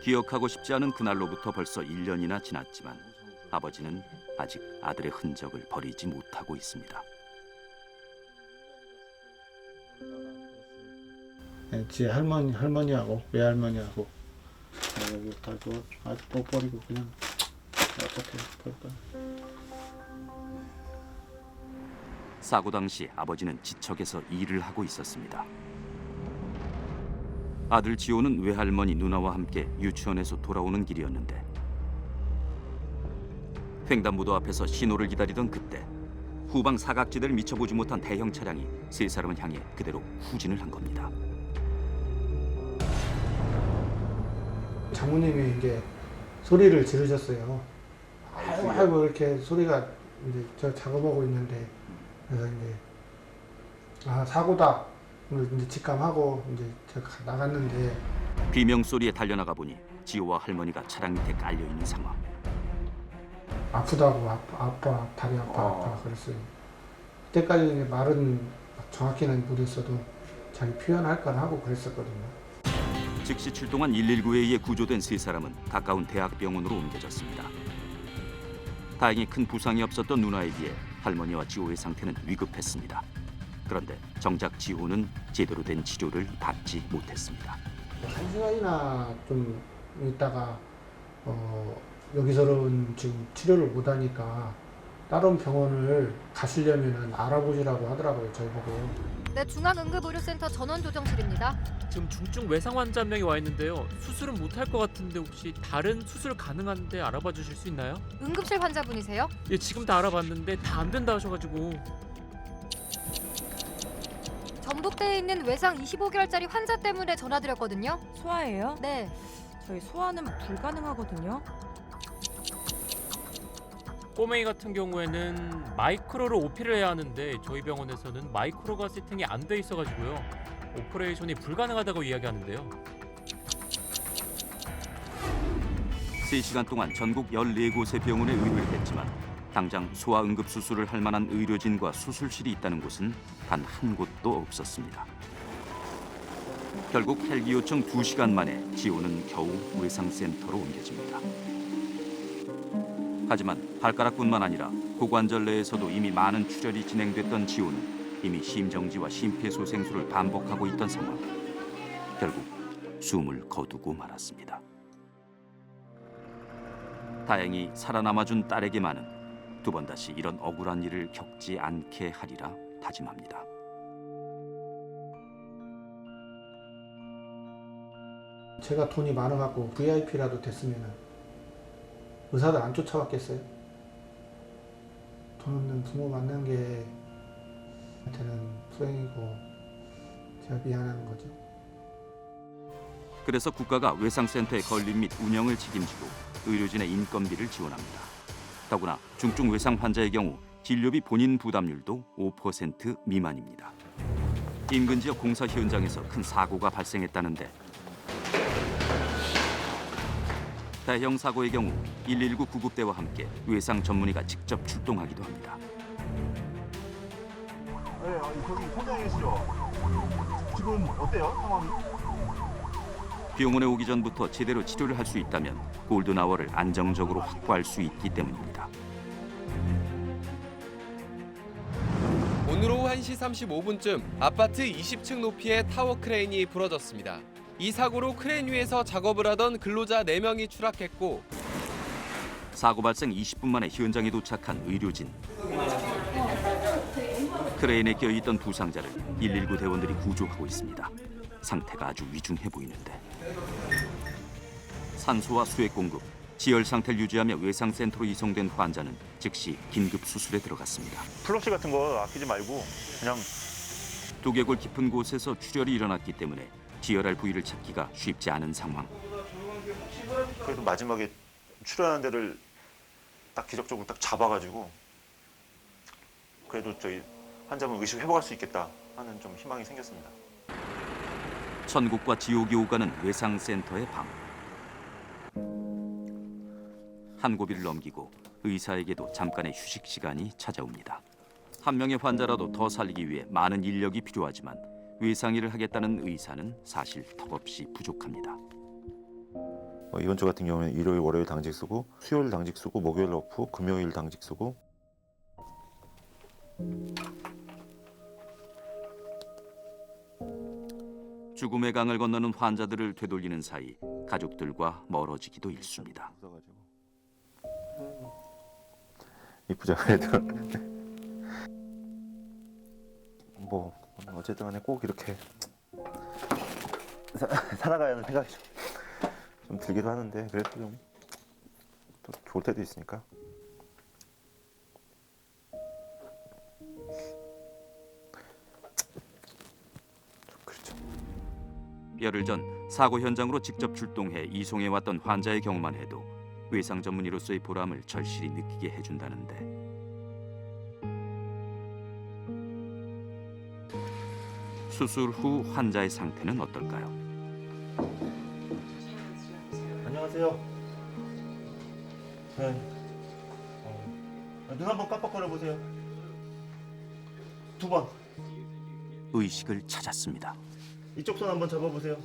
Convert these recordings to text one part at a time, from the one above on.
기억하고 싶지 않은 그날로부터 벌써 1년이나 지났지만 아버지는 아직 아들의 흔적을 버리지 못하고 있습니다. 지 할머니하고 외할머니하고 여기 다 아직 못 버리고 그냥 어떻게 볼까? 사고 당시 아버지는 지척에서 일을 하고 있었습니다. 아들 지호는 외할머니 누나와 함께 유치원에서 돌아오는 길이었는데 횡단보도 앞에서 신호를 기다리던 그때 후방 사각지대를 미쳐보지 못한 대형 차량이 세 사람을 향해 그대로 후진을 한 겁니다. 장모님이 이제 소리를 지르셨어요. 아이고 아이고 이렇게 소리가 이제 저 작업하고 있는데 그래서 이제 아 사고다. 이제 직감하고 이제 제가 나갔는데 비명 소리에 달려나가 보니 지호와 할머니가 차량 밑에 깔려 있는 상황. 아프다고 아빠 다리 아파 그랬어요. 그때까지 이제 말은 정확히는 못했어도 자기 표현할 건 하고 그랬었거든요. 즉시 출동한 119에 의해 구조된 세 사람은 가까운 대학병원으로 옮겨졌습니다. 다행히 큰 부상이 없었던 누나에 비해 할머니와 지호의 상태는 위급했습니다. 그런데 정작 지호는 제대로 된 치료를 받지 못했습니다. 1시간이나 좀 있다가 여기서는 지금 치료를 못하니까 다른 병원을 가시려면 알아보시라고 하더라고요, 저희 보고. 네, 중앙응급의료센터 전원조정실입니다. 지금 중증 외상 환자 한 명이 와 있는데요. 수술은 못할 것 같은데 혹시 다른 수술 가능한데 알아봐 주실 수 있나요? 응급실 환자분이세요? 예, 지금 다 알아봤는데 다 안 된다 하셔가지고. 전북대에 있는 외상 25개월짜리 환자 때문에 전화드렸거든요. 소아예요? 네. 저희 소아는 불가능하거든요. 꼬맹이 같은 경우에는 마이크로로 오피를 해야 하는데 저희 병원에서는 마이크로가 세팅이 안 돼 있어가지고요. 오퍼레이션이 불가능하다고 이야기하는데요. 3시간 동안 전국 14곳의 병원에 의뢰를 했지만 당장 소아응급 수술을 할 만한 의료진과 수술실이 있다는 곳은 단 한 곳도 없었습니다. 결국 헬기 요청 2시간 만에 지호는 겨우 외상센터로 옮겨집니다. 하지만 발가락뿐만 아니라 고관절 내에서도 이미 많은 출혈이 진행됐던 지호는 이미 심정지와 심폐소생술을 반복하고 있던 상황. 결국 숨을 거두고 말았습니다. 다행히 살아남아준 딸에게만은 두 번 다시 이런 억울한 일을 겪지 않게 하리라 다짐합니다. 제가 돈이 많아갖고 VIP라도 됐으면 의사들 안 쫓아왔겠어요? 돈 없는 부모 만난 게 저한테는 불행이고 제가 미안한 거죠. 그래서 국가가 외상센터의 건립 및 운영을 책임지고 의료진의 인건비를 지원합니다. 더구나 중증 외상 환자의 경우 진료비 본인 부담률도 5% 미만입니다. 인근 지역 공사 현장에서 큰 사고가 발생했다는데 대형 사고의 경우 119 구급대와 함께 외상 전문의가 직접 출동하기도 합니다. 네, 저기 현장에 계시죠? 지금 어때요, 상황이? 병원에 오기 전부터 제대로 치료를 할 수 있다면 골든아워를 안정적으로 확보할 수 있기 때문입니다. 오늘 오후 1시 35분쯤 아파트 20층 높이의 타워 크레인이 부러졌습니다. 이 사고로 크레인 위에서 작업을 하던 근로자 4명이 추락했고 사고 발생 20분 만에 현장에 도착한 의료진. 크레인에 껴있던 부상자를 119 대원들이 구조하고 있습니다. 상태가 아주 위중해 보이는데 산소와 수액 공급, 지혈 상태를 유지하며 외상센터로 이송된 환자는 즉시 긴급 수술에 들어갔습니다. 플러시 같은 거 아끼지 말고 그냥 두개골 깊은 곳에서 출혈이 일어났기 때문에 지혈할 부위를 찾기가 쉽지 않은 상황. 그래도 마지막에 출혈하는 데를 딱 기적적으로 딱 잡아가지고 그래도 저희 환자분 의식 회복할 수 있겠다 하는 좀 희망이 생겼습니다. 천국과 지옥이 오가는 외상센터의 밤. 한 고비를 넘기고 의사에게도 잠깐의 휴식 시간이 찾아옵니다. 한 명의 환자라도 더 살리기 위해 많은 인력이 필요하지만 외상 일을 하겠다는 의사는 사실 턱없이 부족합니다. 이번 주 같은 경우는 일요일, 월요일 당직 쓰고 수요일 당직 쓰고 목요일 오프, 금요일 당직 쓰고. 죽음의 강을 건너는 환자들을 되돌리는 사이 가족들과 멀어지기도 일쑤입니다. 이쁘죠, 애들. 뭐 어쨌든 간에 꼭 이렇게 살아가야 하는 생각이 좀 들기도 하는데 그래도 좀 또 좋을 때도 있으니까. 그렇죠. 열흘 전 사고 현장으로 직접 출동해 이송해왔던 환자의 경우만 해도 외상 전문의로서의 보람을 절실히 느끼게 해준다는데 수술 후 환자의 상태는 어떨까요? 안녕하세요. 네. 눈 한번 깜빡거려 보세요. 2번. 의식을 찾았습니다. 이쪽 손 한번 잡아보세요.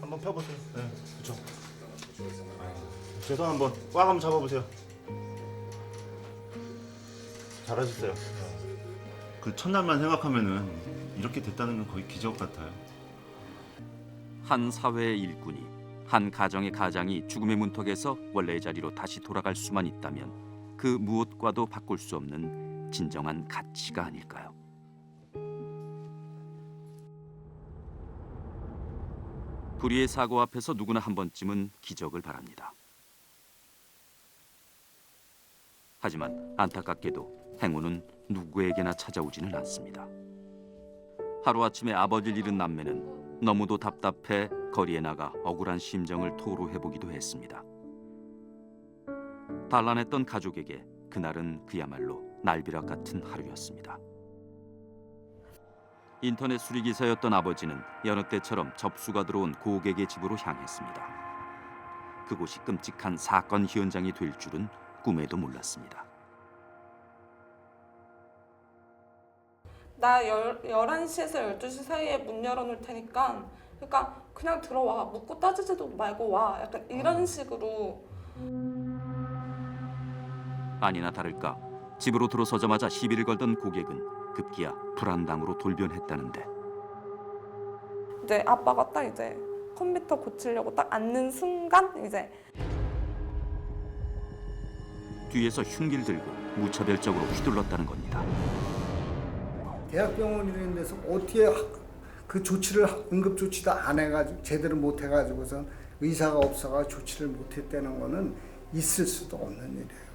한번 펴보세요. 네, 그렇죠. 제 손 한번 꽉 한번 잡아보세요. 잘하셨어요. 그 첫날만 생각하면은 이렇게 됐다는 건 거의 기적 같아요. 한 사회의 일꾼이 한 가정의 가장이 죽음의 문턱에서 원래의 자리로 다시 돌아갈 수만 있다면 그 무엇과도 바꿀 수 없는 진정한 가치가 아닐까요? 불의의 사고 앞에서 누구나 한 번쯤은 기적을 바랍니다. 하지만 안타깝게도 행운은 누구에게나 찾아오지는 않습니다. 하루아침에 아버지를 잃은 남매는 너무도 답답해 거리에 나가 억울한 심정을 토로해보기도 했습니다. 단란했던 가족에게 그날은 그야말로 날벼락 같은 하루였습니다. 인터넷 수리기사였던 아버지는 여느 때처럼 접수가 들어온 고객의 집으로 향했습니다. 그곳이 끔찍한 사건 현장이 될 줄은 꿈에도 몰랐습니다. 나 11시에서 12시 사이에 문 열어놓을 테니까 그러니까 그냥 들어와. 묻고 따지지도 말고 와. 약간 이런 식으로. 아니나 다를까 집으로 들어서자마자 시비를 걸던 고객은 급기야 불안당으로 돌변했다는데 이제 아빠가 딱 이제 컴퓨터 고치려고 딱 앉는 순간 이제 뒤에서 흉기를 들고 무차별적으로 휘둘렀다는 겁니다. 대학병원이라는 데서 어떻게 그 조치를 응급 조치도 안 해가지고 제대로 못 해가지고선 의사가 없어가 조치를 못했다는 거는 있을 수도 없는 일이에요.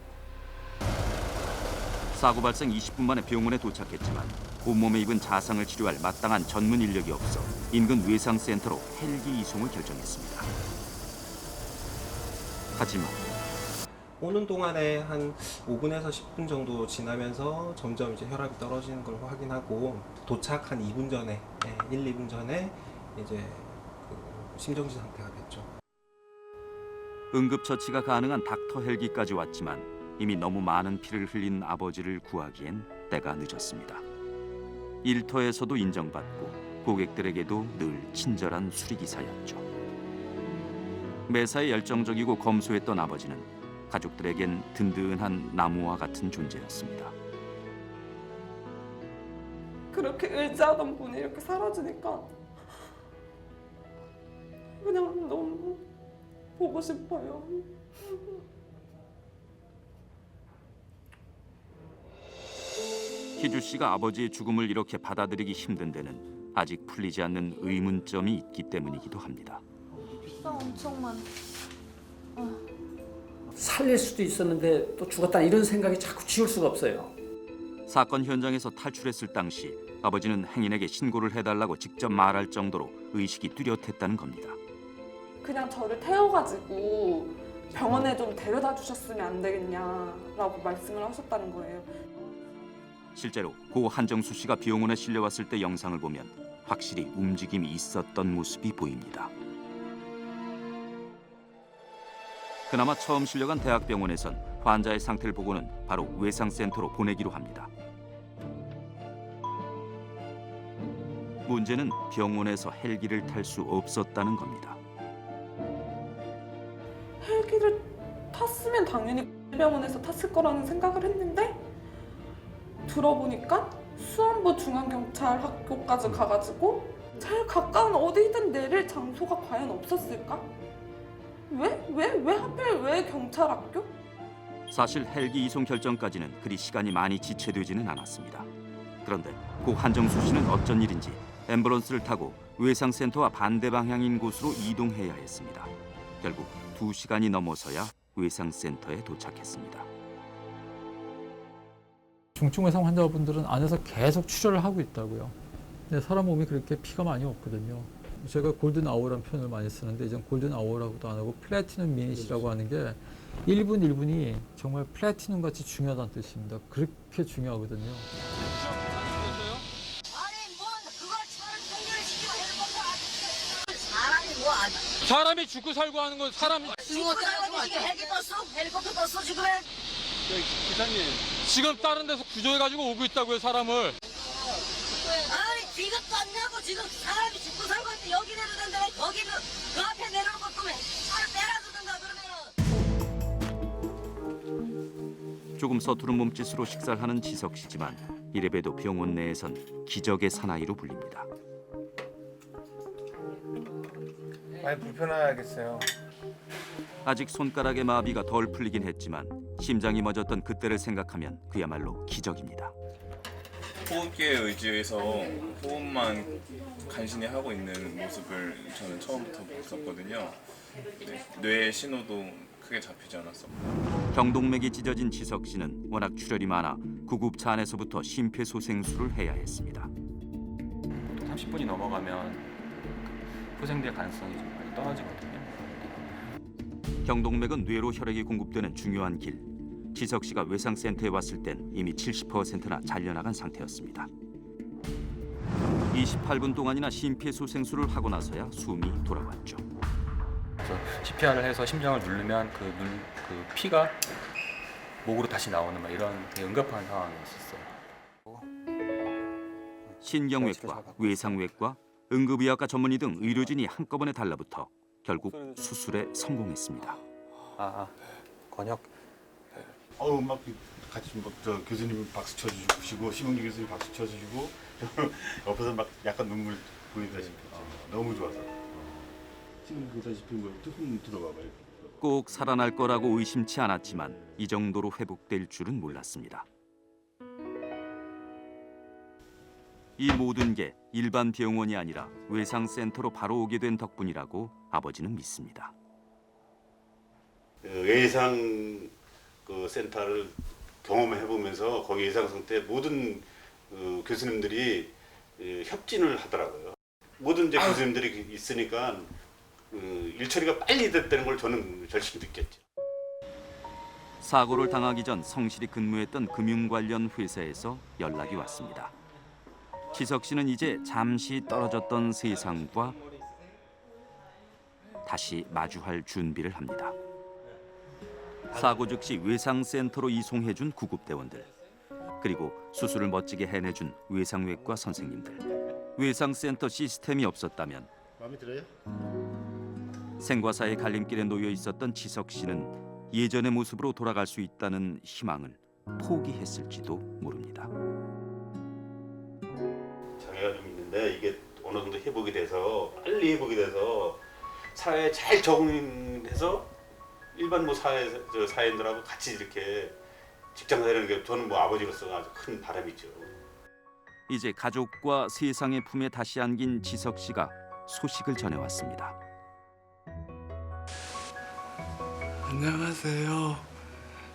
사고 발생 20분 만에 병원에 도착했지만 온몸에 입은 자상을 치료할 마땅한 전문 인력이 없어 인근 외상센터로 헬기 이송을 결정했습니다. 하지만 오는 동안에 한 5분에서 10분 정도 지나면서 점점 이제 혈압이 떨어지는 걸 확인하고 도착 한 2분 전에, 1, 2분 전에 이제 그 심정지 상태가 됐죠. 응급처치가 가능한 닥터 헬기까지 왔지만 이미 너무 많은 피를 흘린 아버지를 구하기엔 때가 늦었습니다. 일터에서도 인정받고 고객들에게도 늘 친절한 수리기사였죠. 매사에 열정적이고 검소했던 아버지는 가족들에겐 든든한 나무와 같은 존재였습니다. 그렇게 의지하던 분이 이렇게 사라지니까 그냥 너무 보고 싶어요. 희주 씨가 아버지의 죽음을 이렇게 받아들이기 힘든 데는 아직 풀리지 않는 의문점이 있기 때문이기도 합니다. 피가 엄청 많아. 살릴 수도 있었는데 또 죽었다 이런 생각이 자꾸 지울 수가 없어요. 사건 현장에서 탈출했을 당시 아버지는 행인에게 신고를 해달라고 직접 말할 정도로 의식이 뚜렷했다는 겁니다. 그냥 저를 태워가지고 병원에 좀 데려다 주셨으면 안 되겠냐라고 말씀을 하셨다는 거예요. 실제로 고 한정수 씨가 병원에 실려왔을 때 영상을 보면 확실히 움직임이 있었던 모습이 보입니다. 그나마 처음 실려간 대학병원에선 환자의 상태를 보고는 바로 외상센터로 보내기로 합니다. 문제는 병원에서 헬기를 탈 수 없었다는 겁니다. 헬기를 탔으면 당연히 병원에서 탔을 거라는 생각을 했는데 들어보니까 수원부 중앙경찰학교까지 가가지고 제일 가까운 어디든 내릴 장소가 과연 없었을까? 왜 하필 왜 경찰학교? 사실 헬기 이송 결정까지는 그리 시간이 많이 지체되지는 않았습니다. 그런데 고 한정수 씨는 어쩐 일인지 앰뷸런스를 타고 외상센터와 반대 방향인 곳으로 이동해야 했습니다. 결국 2시간이 넘어서야 외상센터에 도착했습니다. 중증 외상 환자분들은 안에서 계속 출혈을 하고 있다고요. 근데 사람 몸이 그렇게 피가 많이 없거든요. 제가 골든 아워라는 표현을 많이 쓰는데 이젠 골든 아워라고도 안 하고 플래티넘 미닛이라고 하는 게 1분 1분이 정말 플래티넘 같이 중요하다는 뜻입니다. 그렇게 중요하거든요. 사람이 죽고 살고 하는 건 사람이 죽고 살고 지금 헬리콥터 떴어 지금. 기사님 지금 다른 데서 구조해가지고 오고 있다고요 사람을. 아니 이것도 안 나고 지금 사람이 죽고 살고 있는데 여기 내려도 된다면 거기 그 앞에 내려놓고 그러면 차를 빼라주든가 그러면. 조금 서투른 몸짓으로 식사를 하는 지석 씨지만 이래봬도 병원 내에선 기적의 사나이로 불립니다. 많이 불편하겠어요. 아직 손가락의 마비가 덜 풀리긴 했지만 심장이 멎었던 그때를 생각하면 그야말로 기적입니다. 호흡기에 의지해서 호흡만 간신히 하고 있는 모습을 저는 처음부터 봤었거든요. 뇌의 신호도 크게 잡히지 않았었고. 경동맥이 찢어진 지석 씨는 워낙 출혈이 많아 구급차 안에서부터 심폐소생술을 해야 했습니다. 30분이 넘어가면 후생될 가능성이 좀 많이 떨어지거든요. 경동맥은 뇌로 혈액이 공급되는 중요한 길. 지석 씨가 외상센터에 왔을 땐 이미 70%나 잘려나간 상태였습니다. 28분 동안이나 심폐소생술을 하고 나서야 숨이 돌아왔죠. 그래서 CPR을 해서 심장을 누르면 그 피가 목으로 다시 나오는 이런 응급한 상황이 있었어요. 신경외과, 외상외과, 응급의학과 전문의 등 의료진이 한꺼번에 달라붙어 결국 수술에 성공했습니다. 권역. 막 같이 저 교수님 박수 쳐주시고 심은기 교수님 박수 쳐주시고 옆에서 막 약간 눈물 보이다시피 너무 좋아서 지금 보다시피 조금 들어봐봐요. 꼭 살아날 거라고 의심치 않았지만 이 정도로 회복될 줄은 몰랐습니다. 이 모든 게 일반 병원이 아니라 외상센터로 바로 오게 된 덕분이라고 아버지는 믿습니다. 외상 센터를 경험해보면서 거기 외상센터 모든 교수님들이 협진을 하더라고요. 모든 이제 교수님들이 있으니까 일처리가 빨리 됐다는 걸 저는 절실히 느꼈죠. 사고를 당하기 전 성실히 근무했던 금융 관련 회사에서 연락이 왔습니다. 지석 씨는 이제 잠시 떨어졌던 세상과 다시 마주할 준비를 합니다. 사고 즉시 외상센터로 이송해준 구급대원들, 그리고 수술을 멋지게 해내준 외상외과 선생님들. 외상센터 시스템이 없었다면 마음에 들어요? 생과 사의 갈림길에 놓여 있었던 지석 씨는 예전의 모습으로 돌아갈 수 있다는 희망을 포기했을지도 모릅니다. 장애가 좀 있는데 이게 어느 정도 회복이 돼서 빨리 회복이 돼서 사회에 잘 적응해서 일반 사회인들하고 같이 이렇게 직장 다니는 게 저는 아버지로서 아주 큰 바람이죠. 이제 가족과 세상의 품에 다시 안긴 지석 씨가 소식을 전해왔습니다. 안녕하세요.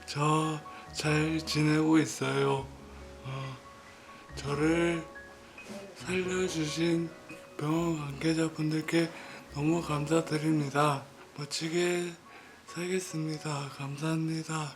저 잘 지내고 있어요. 저를 살려주신 병원 관계자분들께 너무 감사드립니다. 멋지게 살겠습니다. 감사합니다.